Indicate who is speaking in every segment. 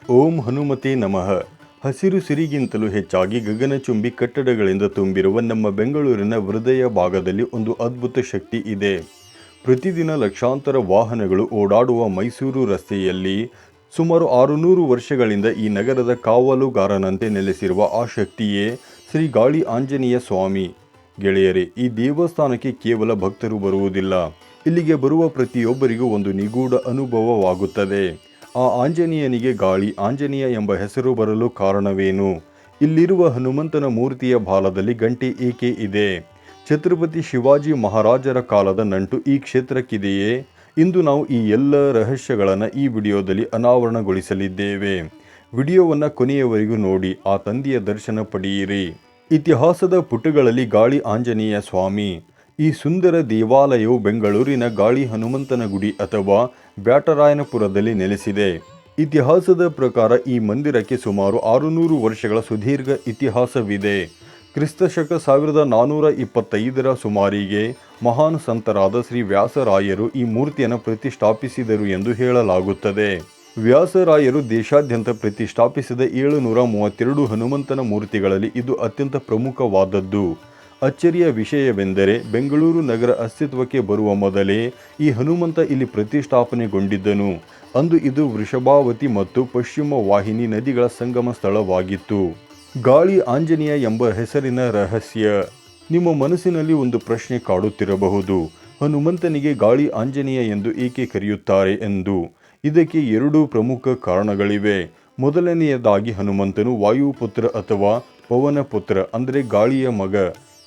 Speaker 1: ಓಂ ಹನುಮತೆ ನಮಃ. ಹಸಿರು ಸಿರಿಗಿಂತಲೂ ಹೆಚ್ಚಾಗಿ ಗಗನಚುಂಬಿ ಕಟ್ಟಡಗಳಿಂದ ತುಂಬಿರುವ ನಮ್ಮ ಬೆಂಗಳೂರಿನ ಹೃದಯ ಭಾಗದಲ್ಲಿ ಒಂದು ಅದ್ಭುತ ಶಕ್ತಿ ಇದೆ. ಪ್ರತಿದಿನ ಲಕ್ಷಾಂತರ ವಾಹನಗಳು ಓಡಾಡುವ ಮೈಸೂರು ರಸ್ತೆಯಲ್ಲಿ ಸುಮಾರು 600 ವರ್ಷಗಳಿಂದ ಈ ನಗರದ ಕಾವಲುಗಾರನಂತೆ ನೆಲೆಸಿರುವ ಆ ಶಕ್ತಿಯೇ ಶ್ರೀ ಗಾಳಿ ಆಂಜನೇಯ ಸ್ವಾಮಿ. ಗೆಳೆಯರೇ, ಈ ದೇವಸ್ಥಾನಕ್ಕೆ ಕೇವಲ ಭಕ್ತರು ಬರುವುದಿಲ್ಲ, ಇಲ್ಲಿಗೆ ಬರುವ ಪ್ರತಿಯೊಬ್ಬರಿಗೂ ಒಂದು ನಿಗೂಢ ಅನುಭವವಾಗುತ್ತದೆ. ಆ ಆಂಜನೇಯನಿಗೆ ಗಾಳಿ ಆಂಜನೇಯ ಎಂಬ ಹೆಸರು ಬರಲು ಕಾರಣವೇನು? ಇಲ್ಲಿರುವ ಹನುಮಂತನ ಮೂರ್ತಿಯ ಬಾಲದಲ್ಲಿ ಗಂಟೆ ಏಕೆ ಇದೆ? ಛತ್ರಪತಿ ಶಿವಾಜಿ ಮಹಾರಾಜರ ಕಾಲದ ನಂಟು ಈ ಕ್ಷೇತ್ರಕ್ಕಿದೆಯೇ? ಇಂದು ನಾವು ಈ ಎಲ್ಲ ರಹಸ್ಯಗಳನ್ನು ಈ ವಿಡಿಯೋದಲ್ಲಿ ಅನಾವರಣಗೊಳಿಸಲಿದ್ದೇವೆ. ವಿಡಿಯೋವನ್ನು ಕೊನೆಯವರೆಗೂ ನೋಡಿ ಆ ತಂದೆಯ ದರ್ಶನ ಪಡೆಯಿರಿ. ಇತಿಹಾಸದ ಪುಟಗಳಲ್ಲಿ ಗಾಳಿ ಆಂಜನೇಯ ಸ್ವಾಮಿ. ಈ ಸುಂದರ ದೇವಾಲಯವು ಬೆಂಗಳೂರಿನ ಗಾಳಿ ಹನುಮಂತನ ಗುಡಿ ಅಥವಾ ಬ್ಯಾಟರಾಯನಪುರದಲ್ಲಿ ನೆಲೆಸಿದೆ. ಇತಿಹಾಸದ ಪ್ರಕಾರ ಈ ಮಂದಿರಕ್ಕೆ ಸುಮಾರು 600 ವರ್ಷಗಳ ಸುದೀರ್ಘ ಇತಿಹಾಸವಿದೆ. ಕ್ರಿಸ್ತಶಕ 1425 ಸುಮಾರಿಗೆ ಮಹಾನ್ ಸಂತರಾದ ಶ್ರೀ ವ್ಯಾಸರಾಯರು ಈ ಮೂರ್ತಿಯನ್ನು ಪ್ರತಿಷ್ಠಾಪಿಸಿದರು ಎಂದು ಹೇಳಲಾಗುತ್ತದೆ. ವ್ಯಾಸರಾಯರು ದೇಶಾದ್ಯಂತ ಪ್ರತಿಷ್ಠಾಪಿಸಿದ 732 ಹನುಮಂತನ ಮೂರ್ತಿಗಳಲ್ಲಿ ಇದು ಅತ್ಯಂತ ಪ್ರಮುಖವಾದದ್ದು. ಅಚ್ಚರಿಯ ವಿಷಯವೆಂದರೆ ಬೆಂಗಳೂರು ನಗರ ಅಸ್ತಿತ್ವಕ್ಕೆ ಬರುವ ಮೊದಲೇ ಈ ಹನುಮಂತ ಇಲ್ಲಿ ಪ್ರತಿಷ್ಠಾಪನೆಗೊಂಡಿದ್ದನು. ಅಂದು ಇದು ವೃಷಭಾವತಿ ಮತ್ತು ಪಶ್ಚಿಮ ವಾಹಿನಿ ನದಿಗಳ ಸಂಗಮ ಸ್ಥಳವಾಗಿತ್ತು. ಗಾಳಿ ಆಂಜನೇಯ ಎಂಬ ಹೆಸರಿನ ರಹಸ್ಯ. ನಿಮ್ಮ ಮನಸ್ಸಿನಲ್ಲಿ ಒಂದು ಪ್ರಶ್ನೆ ಕಾಡುತ್ತಿರಬಹುದು, ಹನುಮಂತನಿಗೆ ಗಾಳಿ ಆಂಜನೇಯ ಎಂದು ಏಕೆ ಕರೆಯುತ್ತಾರೆ ಎಂದು. ಇದಕ್ಕೆ 2 ಪ್ರಮುಖ ಕಾರಣಗಳಿವೆ. ಮೊದಲನೆಯದಾಗಿ ಹನುಮಂತನು ವಾಯುಪುತ್ರ ಅಥವಾ ಪವನಪುತ್ರ ಅಂದರೆ ಗಾಳಿಯ ಮಗ.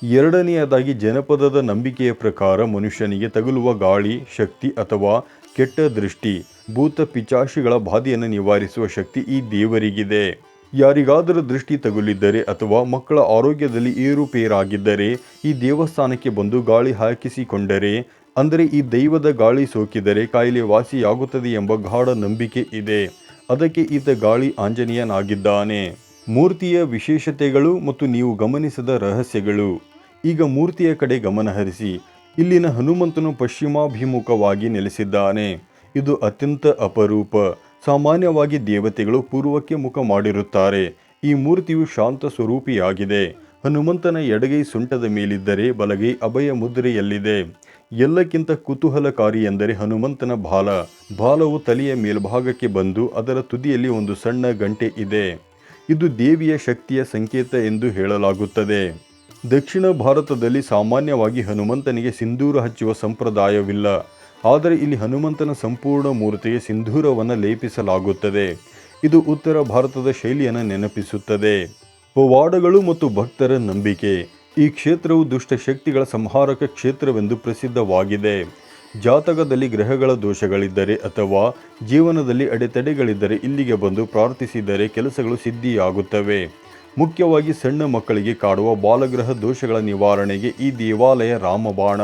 Speaker 1: ಎರಡನೆಯದಾಗಿ ಜನಪದದ ನಂಬಿಕೆಯ ಪ್ರಕಾರ ಮನುಷ್ಯನಿಗೆ ತಗುಲುವ ಗಾಳಿ ಶಕ್ತಿ ಅಥವಾ ಕೆಟ್ಟ ದೃಷ್ಟಿ, ಭೂತ ಪಿಚಾಚಿಗಳ ಬಾಧೆಯನ್ನು ನಿವಾರಿಸುವ ಶಕ್ತಿ ಈ ದೇವರಿಗಿದೆ. ಯಾರಿಗಾದರೂ ದೃಷ್ಟಿ ತಗುಲಿದ್ದರೆ ಅಥವಾ ಮಕ್ಕಳ ಆರೋಗ್ಯದಲ್ಲಿ ಏರುಪೇರಾಗಿದ್ದರೆ ಈ ದೇವಸ್ಥಾನಕ್ಕೆ ಬಂದು ಗಾಳಿ ಹಾಕಿಸಿಕೊಂಡರೆ, ಅಂದರೆ ಈ ದೈವದ ಗಾಳಿ ಸೋಕಿದರೆ ಕಾಯಿಲೆ ವಾಸಿಯಾಗುತ್ತದೆ ಎಂಬ ಗಾಢ ನಂಬಿಕೆ ಇದೆ. ಅದಕ್ಕೆ ಈತ ಗಾಳಿ ಆಂಜನೇಯನಾಗಿದ್ದಾನೆ. ಮೂರ್ತಿಯ ವಿಶೇಷತೆಗಳು ಮತ್ತು ನೀವು ಗಮನಿಸಿದ ರಹಸ್ಯಗಳು. ಈಗ ಮೂರ್ತಿಯ ಕಡೆ ಗಮನಹರಿಸಿ. ಇಲ್ಲಿನ ಹನುಮಂತನು ಪಶ್ಚಿಮಾಭಿಮುಖವಾಗಿ ನೆಲೆಸಿದ್ದಾನೆ. ಇದು ಅತ್ಯಂತ ಅಪರೂಪ. ಸಾಮಾನ್ಯವಾಗಿ ದೇವತೆಗಳು ಪೂರ್ವಕ್ಕೆ ಮುಖ ಮಾಡಿರುತ್ತಾರೆ. ಈ ಮೂರ್ತಿಯು ಶಾಂತ ಸ್ವರೂಪಿಯಾಗಿದೆ. ಹನುಮಂತನ ಎಡಗೈ ಸೊಂಟದ ಮೇಲಿದ್ದರೆ ಬಲಗೈ ಅಭಯ ಮುದ್ರೆಯಲ್ಲಿದೆ. ಎಲ್ಲಕ್ಕಿಂತ ಕುತೂಹಲಕಾರಿ ಎಂದರೆ ಹನುಮಂತನ ಬಾಲ. ಬಾಲವು ತಲೆಯ ಮೇಲ್ಭಾಗಕ್ಕೆ ಬಂದು ಅದರ ತುದಿಯಲ್ಲಿ ಒಂದು ಸಣ್ಣ ಗಂಟೆ ಇದೆ. ಇದು ದೇವಿಯ ಶಕ್ತಿಯ ಸಂಕೇತ ಎಂದು ಹೇಳಲಾಗುತ್ತದೆ. ದಕ್ಷಿಣ ಭಾರತದಲ್ಲಿ ಸಾಮಾನ್ಯವಾಗಿ ಹನುಮಂತನಿಗೆ ಸಿಂಧೂರ ಹಚ್ಚುವ ಸಂಪ್ರದಾಯವಿಲ್ಲ. ಆದರೆ ಇಲ್ಲಿ ಹನುಮಂತನ ಸಂಪೂರ್ಣ ಮೂರ್ತಿಗೆ ಸಿಂಧೂರವನ್ನು ಲೇಪಿಸಲಾಗುತ್ತದೆ. ಇದು ಉತ್ತರ ಭಾರತದ ಶೈಲಿಯನ್ನು ನೆನಪಿಸುತ್ತದೆ. ಪವಾಡಗಳು ಮತ್ತು ಭಕ್ತರ ನಂಬಿಕೆ. ಈ ಕ್ಷೇತ್ರವು ದುಷ್ಟ ಶಕ್ತಿಗಳ ಸಂಹಾರಕ ಕ್ಷೇತ್ರವೆಂದು ಪ್ರಸಿದ್ಧವಾಗಿದೆ. ಜಾತಕದಲ್ಲಿ ಗ್ರಹಗಳ ದೋಷಗಳಿದ್ದರೆ ಅಥವಾ ಜೀವನದಲ್ಲಿ ಅಡೆತಡೆಗಳಿದ್ದರೆ ಇಲ್ಲಿಗೆ ಬಂದು ಪ್ರಾರ್ಥಿಸಿದರೆ ಕೆಲಸಗಳು ಸಿದ್ಧಿಯಾಗುತ್ತವೆ. ಮುಖ್ಯವಾಗಿ ಸಣ್ಣ ಮಕ್ಕಳಿಗೆ ಕಾಡುವ ಬಾಲಗ್ರಹ ದೋಷಗಳ ನಿವಾರಣೆಗೆ ಈ ದೇವಾಲಯ ರಾಮಬಾಣ.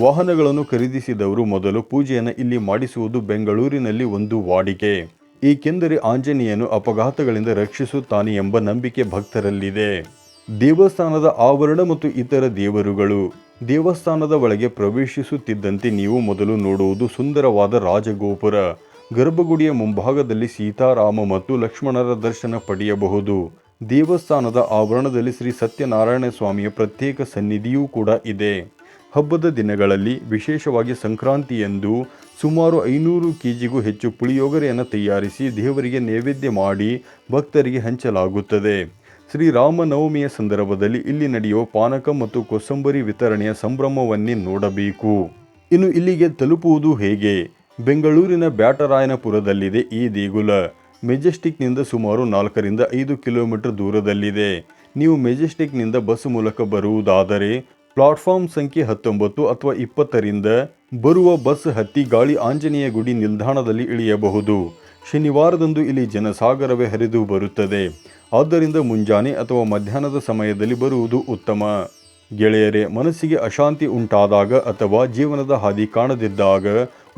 Speaker 1: ವಾಹನಗಳನ್ನು ಖರೀದಿಸಿದವರು ಮೊದಲು ಪೂಜೆಯನ್ನು ಇಲ್ಲಿ ಮಾಡಿಸುವುದು ಬೆಂಗಳೂರಿನಲ್ಲಿ ಒಂದು ವಾಡಿಕೆ. ಏಕೆಂದರೆ ಆಂಜನೇಯನು ಅಪಘಾತಗಳಿಂದ ರಕ್ಷಿಸುತ್ತಾನೆ ಎಂಬ ನಂಬಿಕೆ ಭಕ್ತರಲ್ಲಿದೆ. ದೇವಸ್ಥಾನದ ಆವರಣ ಮತ್ತು ಇತರ ದೇವರುಗಳು. ದೇವಸ್ಥಾನದ ಒಳಗೆ ಪ್ರವೇಶಿಸುತ್ತಿದ್ದಂತೆ ನೀವು ಮೊದಲು ನೋಡುವುದು ಸುಂದರವಾದ ರಾಜಗೋಪುರ. ಗರ್ಭಗುಡಿಯ ಮುಂಭಾಗದಲ್ಲಿ ಸೀತಾರಾಮ ಮತ್ತು ಲಕ್ಷ್ಮಣರ ದರ್ಶನ ಪಡೆಯಬಹುದು. ದೇವಸ್ಥಾನದ ಆವರಣದಲ್ಲಿ ಶ್ರೀ ಸತ್ಯನಾರಾಯಣ ಸ್ವಾಮಿಯ ಪ್ರತ್ಯೇಕ ಸನ್ನಿಧಿಯೂ ಕೂಡ ಇದೆ. ಹಬ್ಬದ ದಿನಗಳಲ್ಲಿ, ವಿಶೇಷವಾಗಿ ಸಂಕ್ರಾಂತಿಯಂದು ಸುಮಾರು 500 kgಗೂ ಹೆಚ್ಚು ಪುಳಿಯೋಗರೆಯನ್ನು ತಯಾರಿಸಿ ದೇವರಿಗೆ ನೈವೇದ್ಯ ಮಾಡಿ ಭಕ್ತರಿಗೆ ಹಂಚಲಾಗುತ್ತದೆ. ಶ್ರೀರಾಮನವಮಿಯ ಸಂದರ್ಭದಲ್ಲಿ ಇಲ್ಲಿ ನಡೆಯುವ ಪಾನಕ ಮತ್ತು ಕೋಸಂಬರಿ ವಿತರಣೆಯ ಸಂಭ್ರಮವನ್ನೇ ನೋಡಬೇಕು. ಇನ್ನು ಇಲ್ಲಿಗೆ ತಲುಪುವುದು ಹೇಗೆ? ಬೆಂಗಳೂರಿನ ಬ್ಯಾಟರಾಯನಪುರದಲ್ಲಿದೆ ಈ ದೇಗುಲ. ಮೆಜೆಸ್ಟಿಕ್ನಿಂದ ಸುಮಾರು 4 ರಿಂದ 5 ಕಿಲೋಮೀಟರ್ ದೂರದಲ್ಲಿದೆ. ನೀವು ಮೆಜೆಸ್ಟಿಕ್ನಿಂದ ಬಸ್ ಮೂಲಕ ಬರುವುದಾದರೆ ಪ್ಲಾಟ್ಫಾರ್ಮ್ ಸಂಖ್ಯೆ 19 ಅಥವಾ 20ರಿಂದ ಬರುವ ಬಸ್ ಹತ್ತಿ ಗಾಳಿ ಆಂಜನೇಯ ಗುಡಿ ನಿಲ್ದಾಣದಲ್ಲಿ ಇಳಿಯಬಹುದು. ಶನಿವಾರದಂದು ಇಲ್ಲಿ ಜನಸಾಗರವೇ ಹರಿದು ಬರುತ್ತದೆ. ಆದ್ದರಿಂದ ಮುಂಜಾನೆ ಅಥವಾ ಮಧ್ಯಾಹ್ನದ ಸಮಯದಲ್ಲಿ ಬರುವುದು ಉತ್ತಮ. ಗೆಳೆಯರೇ, ಮನಸ್ಸಿಗೆ ಅಶಾಂತಿ ಉಂಟಾದಾಗ ಅಥವಾ ಜೀವನದ ಹಾದಿ ಕಾಣದಿದ್ದಾಗ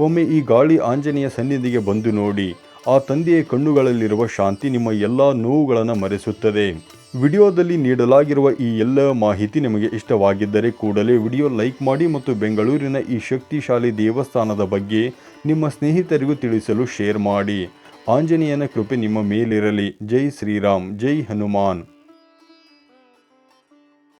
Speaker 1: ಒಮ್ಮೆ ಈ ಗಾಳಿ ಆಂಜನೇಯ ಸನ್ನಿಧಿಗೆ ಬಂದು ನೋಡಿ. ಆ ತಂದೆಯ ಕಣ್ಣುಗಳಲ್ಲಿರುವ ಶಾಂತಿ ನಿಮ್ಮ ಎಲ್ಲ ನೋವುಗಳನ್ನು ಮರೆಸುತ್ತದೆ. ವಿಡಿಯೋದಲ್ಲಿ ನೀಡಲಾಗಿರುವ ಈ ಎಲ್ಲ ಮಾಹಿತಿ ನಿಮಗೆ ಇಷ್ಟವಾಗಿದ್ದರೆ ಕೂಡಲೇ ವಿಡಿಯೋ ಲೈಕ್ ಮಾಡಿ ಮತ್ತು ಬೆಂಗಳೂರಿನ ಈ ಶಕ್ತಿಶಾಲಿ ದೇವಸ್ಥಾನದ ಬಗ್ಗೆ ನಿಮ್ಮ ಸ್ನೇಹಿತರಿಗೂ ತಿಳಿಸಲು ಶೇರ್ ಮಾಡಿ. ಆಂಜನೇಯನ ಕೃಪೆ ನಿಮ್ಮ ಮೇಲಿರಲಿ. ಜೈ ಶ್ರೀರಾಮ್, ಜೈ ಹನುಮಾನ್.